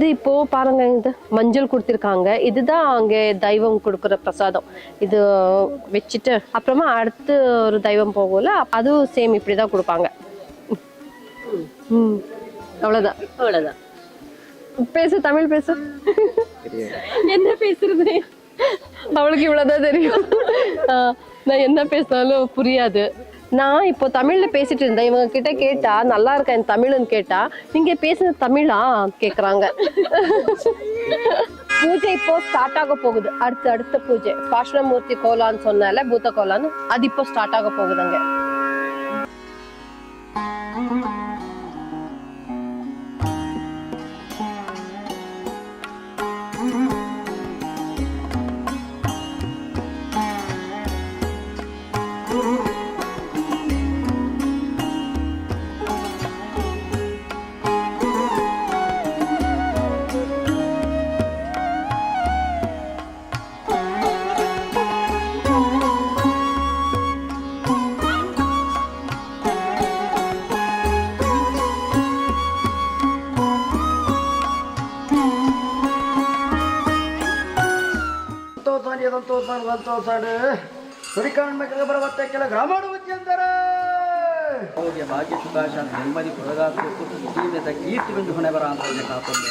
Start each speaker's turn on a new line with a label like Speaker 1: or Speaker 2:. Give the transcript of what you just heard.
Speaker 1: இது இப்போ பாருங்க, இது மஞ்சள் கொடுத்துருக்காங்க. இதுதான் அங்கே தெய்வம் கொடுக்குற பிரசாதம். இது வச்சுட்டு அப்புறமா அடுத்து ஒரு தெய்வம் போகல, அதுவும் சேம் இப்படிதான் கொடுப்பாங்க. அவ்வளவுதான் அவ்வளவுதான். பேசு, தமிழ் பேசு. என்ன பேசுறது, அவளுக்கு இவ்வளவுதான் தெரியும். நான் என்ன பேசினாலும் புரியாது. நான் இப்போ தமிழ்ல பேசிட்டு இருந்தேன். இவங்க கிட்ட கேட்டா நல்லா இருக்கா என் தமிழ்னு கேட்டா, நீங்க பேசுன தமிழா கேக்குறாங்க. பூஜை இப்போ ஸ்டார்ட் ஆக போகுது. அடுத்த பூஜை பாஷணமூர்த்தி கோலான்னு சொன்னால, பூத்த கோலான்னு, அது இப்போ ஸ்டார்ட் ஆக போகுதுங்க.
Speaker 2: ಭಾಗ್ಯ ಸುಖಾಶ ನೆಮ್ಮದಿ ಕೊಡಗಾಕು ಕೀರ್ತಿ ಬಂದು ಹೊಣೆ ಬರ ಅಂತ ಕಾಕೊಂಡು